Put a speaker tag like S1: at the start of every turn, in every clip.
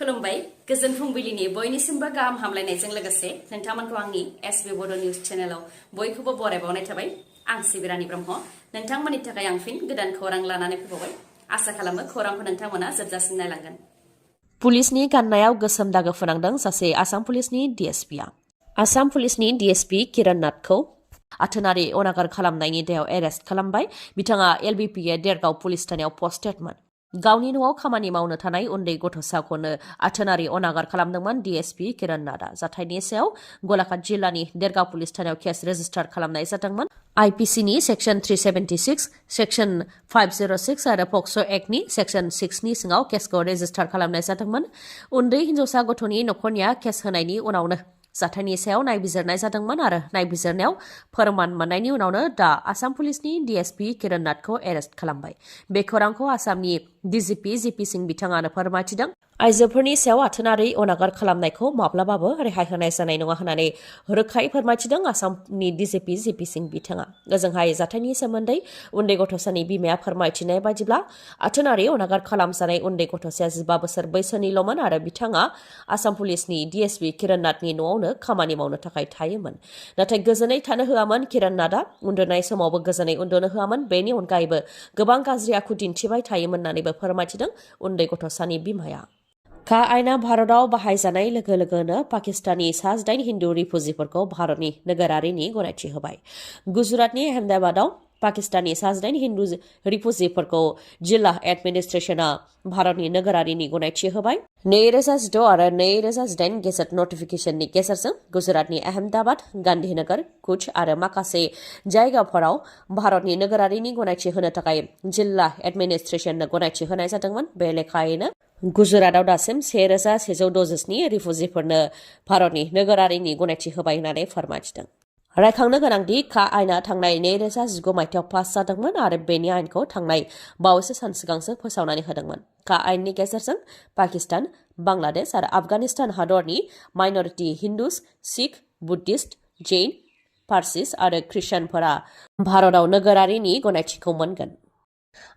S1: खुलुमबाय गोजोन फुंबिलिनि बयनिसिमबो गाहाम हामलायनायजों लोगोसे नोंथांमोनखौ आंनि एसबी बड निउज चेनेलाव बयखौबो बरायबावनाय थाबाय आं सिबिरानि ब्रह्म नोंथांमोननि थाखाय आं फिन गोदान खौरां लानानै फैबावबाय आसा खालामो खौरांखौ नोंथांमोना जोबजासिम नायलांगोन। पुलिसनि गाननायाव गोसोम दागो फोनांदों सासे आसाम पुलिसनि डीएसपीआ। आसाम पुलिसनि डीएसपी किरण नाथखौ आथोनारि अनागार खालामनायनि दायाव एरेस्ट खालामबाय। बिथाङा एलबीपीए देरगाव पुलिस थानायाव पस्टेडमोन। गावनि न'आव खामानि मावनो थानाय उन्दै गथ'साखौनो आथोनारि अनागार खालामदोंमोन डीएसपी किरण नाथआ। जाथायनि सायाव गलाघाट जिल्लानि देरगाव पुलिस थानायाव केस रेजिस्टार खालामनाय जादोंमोन। आईपीसीनि सेक्शन 376, सेक्शन 506 आरो पक्सो एक्टनि सेक्शन 6 नि सिङाव केसखौ रेजिस्टार खालामनाय जादोंमोन। उन्दै हिन्जावसा गथ'नि नखरनिया केस होनायनि उनावनो जाथायनि सायाव नायबिजिरनाय जादोंमोन आरो नायबिजिरनायाव फोरमान मोननायनि उनावनो दा आसाम पुलिसनि डीएसपी किरण नाथखौ एरेस्ट खालामबाय। बे खौरांखौ आसामनि डीजीपी जीपी सिंह बिथाङानो फोरमायथिदों। आइजोफोरनि सायाव आथोनारि अनागार खालामनायखौ माब्लाबाबो रेहाय होनाय जानाय नङा होननानै रोखायै फोरमायथिदों आसामनि डीजीपी जीपी सिंह बिथाङा। ओजोंहाय जाथायनि सोमोन्दै उन्दै गथ'सानि बिमाया फोरमायथिनाय बायदिब्ला आथोनारि अनागार खालामजानाय उन्दै गथ'साया 15 बोसोर बैसोनिल'मोन आरो बिथाङा आसाम पुलिसनि डीएसपी किरण नाथनि न'आवनो खामानि मावनो थाखाय थायोमोन। नाथाय गोजोनै थानो होआमोन किरण नाथआ। उन्दुनाय समावबो गोजोनै उन्दुनो होआमोन। बेनि अनगायैबो गोबां गाज्रि आखु दिन्थिबाय थायोमोन होननानैबो फोरमायथिदों उन्दै गथ'सानि बिमाया। का आयना भारताव बाहायजानाय लोगो लोगोनो पाकिस्ताननि सा-8 हिन्दु रिफुजिफोरखौ भारतनि नोगोरारिनि गनायथि होबाय। गुजरातनि अहमदाबादाव पाकिस्ताननि सा-8 हिन्दु रिफुजिफोरखौ जिल्ला एडमिनिस्ट्रेशना भारतनि नोगोरारिनि गनायथि होबाय। 2016 आरो 2018 गेजेट नटिफिकेशननि गेजेरजों गुजरातनि अहमदाबाद, गांधीनगर, कुच आरो माखासे जायगाफोराव भारतनि नोगोरारिनि गनायथि होनो थाखाय जिल्ला एडमिनिस्ट्रेशननो गनायथि होनाय जादोंमोन। बे लेखायैनो गुजरातआव दासिम 1167 रिफुजिफोरनो भारतनि नोगोरारिनि गनायथि होबाय होननानै फोरमायथिदों। रायखांनो गोनांदि का आयना थांनाय 2019 मायथाइयाव पास जादोंमोन आरो बेनि आयेनखौ थांनाय बावैसो सान सिगांसो फोसावनानै होदोंमोन। का आयेननि गेजेरजों पाकिस्तान, बांलादेश आरो आफगानिस्तान हादरनि माइनरिटि हिन्दुस, सिख, बुद्धिस्ट, जैन, पारसिस आरो ख्रिस्टानफोरा भारताव नोगोरारिनि गनायथिखौ मोनगोन।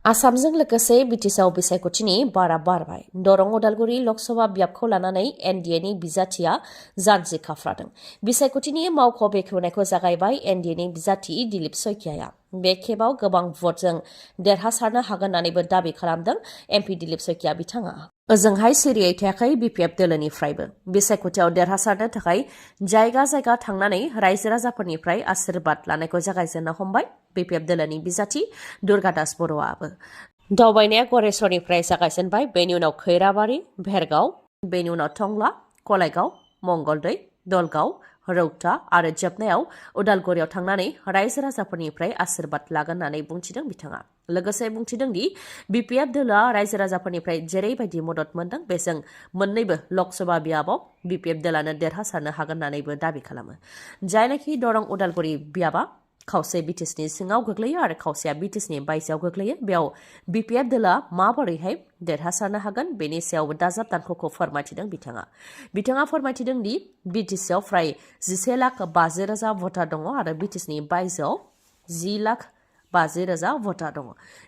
S1: आसामजों लोगोसे बिटिसिआव बिसायख'थिनि बारा बारबाय। दरं उदालगुरि लकसभा बियाबखौ लानानै एनडिएनि बिजाथिया जानजि खाफ्रादों। बिसायख'थिनि मावख' बेखेवनायखौ जागायबाय एनडिएनि बिजाथि दिलीप सयकियाया। बे खेबाव गोबां भटजों देरहासारनो हागोन होननानैबो दाबि खालामदों एमपि दिलीप सयकिया बिथाङा। ओजोंहाय सिरियै थायाखै बिपिएफ दोलोनिफ्रायबो। बिसायख'थियाव देरहासारनो थाखाय जायगा जायगा थांनानै रायजो राजाफोरनिफ्राय आशीर्बाद लानायखौ जागायजेननो हमबाय बिपिएफ दोलोनि बिजाथि दुर्गादास बर'आबो। दावबायनाया गरेस्वरनिफ्राय जागायजेनबाय। बेनि उनाव खैराबारि, भेरगाव, बेनि उनाव टंला, कलायगाव, मंगलदै, दलगाव, रौता आरो जोबनायाव उदालगुरियाव थांनानै रायजो राजाफोरनिफ्राय आशीर्बाद लागोन होननानै बुंथिदों बिथाङा। लोगोसे बुंथिदों दि बिपिएफ दोलोआ रायजो राजाफोरनिफ्राय जेरैबायदि मदद मोनदों बेजों मोन्नैबो लकसभा बियाबाव बिपिएफ दोलानो देरहासारनो हागोन होननानैबो दाबि खालामो। जायनाखि दरं उदालगुरि बियाबा खावसे बिटिसिनि सिङाव गोग्लैयो आरो खावसेया बिटिसिनि बायजोआव गोग्लैयो। बेयाव बिपिएफ दोलोआ माबोरैहाय देरहासारनो हागोन बेनि सायावबो दाजाब दानख'खौ फोरमायथिदों बिथाङा। बिथाङा फोरमायथिदों दि बिटिसिआव फ्राय 11,50,000 भटार दङ आरो बिटिसिनि बायजोआव 10,50,000 भटार दङ।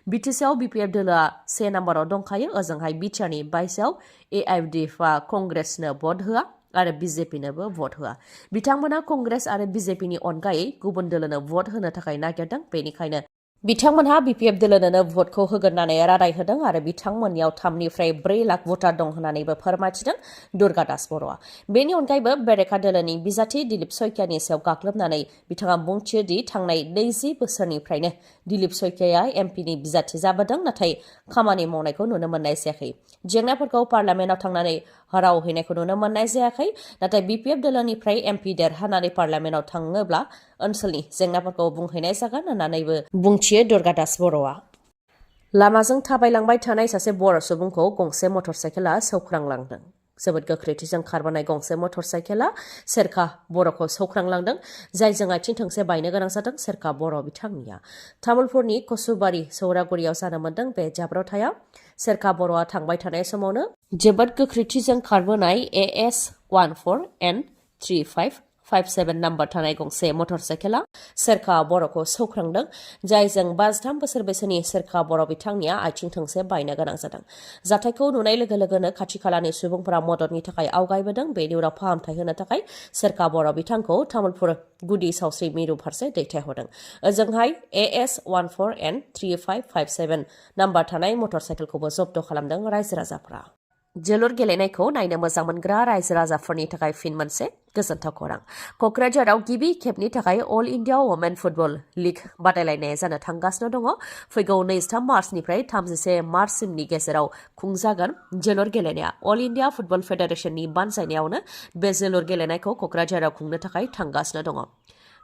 S1: बिटिसिआव बिपिएफ दोलोआ 1 नम्बराव दंखायो। ओजोंहाय बिटिआरनि बायजोआव AIUDFआ कंग्रेसनो भट होआ आरो बिजेपिनोबो भट होआ। बिथांमोना कंग्रेस आरो बिजेपिनि अनगायै गुबुन दोलोनो भट होनो थाखाय नागिरदों। बेनिखायनो बिथांमोनहा बिपिएफ दोलोनो भटखौ होगोन होननानै रादाय होदों आरो बिथांमोननियाव 3 निफ्राय 4 लाख भटार दं होननानैबो फोरमायथिदों दुर्गादास बर'आ। बेनि अनगायैबो बेरेखा दोलोनि बिजाथि दिलीप सयकियानि सायाव गाग्लोबनानै बिथाङा बुंथियो दि थांनाय 20 बोसोरनिफ्रायनो दिलीप सयकियाया एमपिनि बिजाथि जाबोदों नाथाय खामानि मावनायखौ नुनो मोननाय जायाखै। जेंनाफोरखौ पार्लामेन्टआव थांनानै राव हैनायखौ नुनो मोननाय जायाखै। नाथाय बिपिएफ दोलोनिफ्राय एमपि देरहानानै पार्लामेन्टआव थाङोब्ला ओनसोलनि जेंनाफोरखौ बुंहैनाय जागोन होननानैबो बुंथियो दुर्गादास बर'आ। लामाजों थाबायलांबाय थानाय सासे बर' सुबुंखौ गंसे मटर साइकेलआ सौख्रांलांदों। जोबोद गोख्रैथिजों खारबोनाय गंसे मटर साइकेलआ सेरखा बर'खौ सौख्रांलांदों जायजों आथिं थोंसे बायनो गोनां जादों सेरखा बर' बिथांनिया। तामुलपुरनि कसुबारि सौरागुरियाव जानो मोन्दों बे जाब्रबथाया। सेरखा बर'आ थांबाय थानाय समावनो जोबोद गोख्रैथिजों खारबोनाय AS14N35
S2: 57 नाम्बार थानाय गंसे मटरसाइकेला सोरखा बर'खौ सौख्रांदों जायजों 53 बोसोर बैसोनि सोरखा बर' बिथांनिया आथिं थोंसे बायनो गोनां जादों। जाथायखौ नुनाय लोगो लोगोनो खाथि खालानि सुबुंफोरा मददनि थाखाय आवगायबोदों। बेनि उनाव फाहामथाय होनो थाखाय सोरखा बर' बिथांखौ तामुलपुर गुदि सावस्रि मिरु फारसे दैथायहरदों। ओजोंहाय AS14N3557 नाम्बार थानाय मटरसाइकेलखौबो जब्द खालामदों रायजो राजाफोरा। जोलुर गेलेनायखौ नायनो मोजां मोनग्रा रायजो राजाफोरनि थाखाय फिन मोनसे गोजोनथाव खौरां। कक्राझाराव गिबि खेबनि थाखाय all India women football league बादायलायनाया जानो थांगासिनो दङ। फैगौ 23 मार्चनिफ्राय 31 मार्चसिमनि गेजेराव खुंजागोन जोलुर गेलेनाया। अल इन्डिया फुटबल फेडारेशननि बानजायनायावनो बे जोलुर गेलेनायखौ कक्राझाराव खुंनो थाखाय थांगासिनो दङ।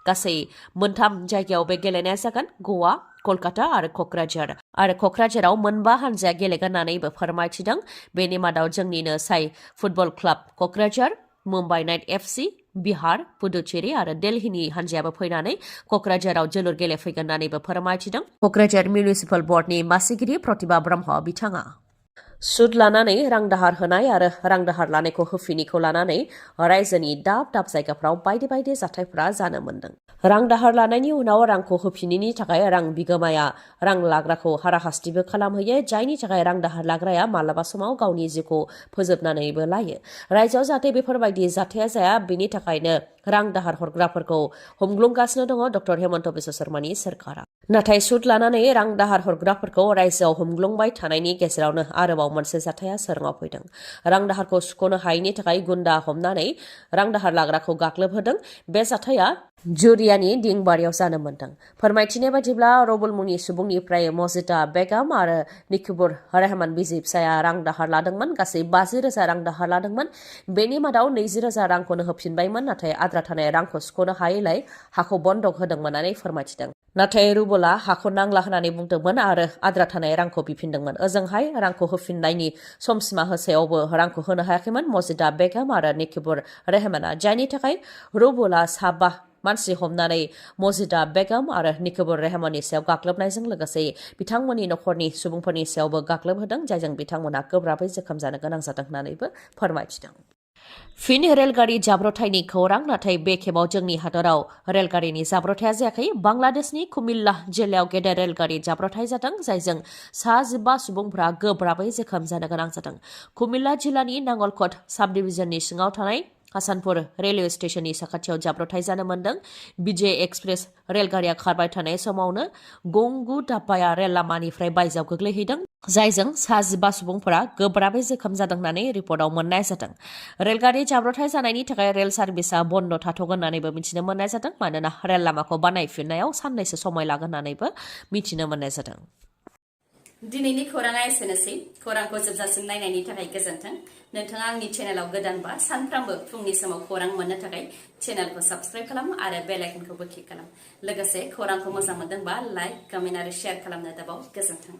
S2: गासै मोनथाम जायगायाव बे गेलेनाया जागोन गवा, कलकाता आरो कक्राझार। आरो कक्राझाराव मोनबा हानजाया गेलेगोन होननानैबो फोरमायथिदों। बेनि मादाव जोंनिनो साइ football club Kokrajhar, Mumbai night FC, Bihar, Puducherry आरो दिल्लीनि हानजायाबो फैनानै कक्राझाराव जोलुर गेलेफैगोन होननानैबो फोरमायथिदों कक्राझार मिउनिसिपाल बर्डनि मासिगिरि प्रतिभा ब्रह्म बिथाङा। सुद लानानै रां दाहार होनाय आरो रां दाहार लानायखौ होफिनिखौ लानानै रायजोनि दाब दाब जायगाफ्राव बायदि बायदि जाथायफोरा जानो मोन्दों। रां दाहार लानायनि उनाव रांखौ होफिनिनि थाखाय रां बिगोमाया रां लाग्राखौ हाराहास्तिबो खालामहैयो, जायनि थाखाय रां दाहार लाग्राया मालाबा समाव गावनि जिउखौ फोजोबनानैबो लायो। रायजोआव जाहाथे बेफोरबायदि जाथाया जाया बेनि थाखायनो रां दाहार हरग्राफोरखौ हमग्लुंगासिनो दङ डक्टर हेमन्त बिश्व शर्मानि सोरखारा। नाथाय सुद लानानै रां दाहार हरग्राफोरखौ रायजोआव हमग्लुंबाय थानायनि गेजेरावनो आरोबाव मोनसे जाथाया सोरङाव फैदों। रां दाहारखौ सुख'नो हायैनि थाखाय गुन्दा हमनानै रां दाहार लाग्राखौ गाग्लोबहोदों। बे जाथाया जुरियानि दिंबारियाव जानो मोन्दों। फोरमायथिनाय बायदिब्ला रबुल मुंनि सुबुंनिफ्राय मजिदा बेगम आरो निकुबर रहमान बिजि फिसाया रां दाहार लादोंमोन। गासै 50,000 रां दाहार लादोंमोन। बेनि मादाव 20,000 रांखौनो होफिनबायमोन। नाथाय आद्रा थानाय रांखौ सुख'नो हायैलाय हाखौ बन्दक होदोंमोन होननानै फोरमायथिदों। नाथाय रुबला हाखौ नांला होननानै बुंदोंमोन आरो आद्रा थानाय रांखौ बिफिनदोंमोन। ओजोंहाय रांखौ होफिननायनि समसिमा होसायावबो रांखौ होनो हायाखैमोन मजिदा बेगम आरो निकुबर रहमाना, जायनि थाखाय रुबला साबा मानसि हमनानै मजिदा बेगम आरो निकुबर रहमाननि सायाव गाग्लोबनायजों लोगोसे बिथांमोननि नखरनि सुबुंफोरनि सायावबो गाग्लोबहोदों, जायजों बिथांमोना गोब्राबै जोखोम जानो गोनां जादों होननानैबो फोरमायथिदों। फिन रेलगारि जाब्रथायनि खौरां। नाथाय बे खेबाव जोंनि हादराव रेलगारिनि जाब्रथाया जायाखै। बांलादेशनि कुमिल्ला जिल्लायाव गेदेर रेलगारि जाब्रथाय जादों, जायजों 15 सुबुंफोरा गोब्राबै जोखोम जानो गोनां जादों। कुमिल्ला जिल्लानि नांगलकट साब डिभिजननि सिङाव थानाय हासानपुर रेलवे स्टेशननि साखाथियाव जाब्रथाय जानो मोन्दों। विजय एक्सप्रेस रेलगारिया खारबाय थानाय समावनो गंगु दाब्बाया रेल लामानिफ्राय बायजोआव गोग्लैहैदों, जायजों 15 सुबुंफोरा गोब्राबै जोखोम जादों होननानै रिपर्टआव मोननाय जादों। रेलगारि जाब्रथाय जानायनि थाखाय रेल सार्भिसा बन्द थाथ'गोन होननानैबो मिथिनो मोननाय जादों, मानोना रेल लामाखौ बानायफिननायाव साननैसो समय लागोन होननानैबो मिथिनो मोननाय जादों।
S1: दिनैनि खौराङा एसेनोसै। खौरांखौ जोबजासिम नायनायनि थाखाय गोजोन्थों। नोंथाङा आंनि चेनेलाव गोदानबा सानफ्रामबो फुंनि समाव खौरां मोननो थाखाय चेनेलखौ साबस्क्राइब खालाम आरो बेल आइकनखौबो क्लिक खालाम। लोगोसे खौरांखौ मोजां मोनदोंबा लाइक, कमेन्ट आरो शेयार खालामनो दाबाव। गोजोन्थों।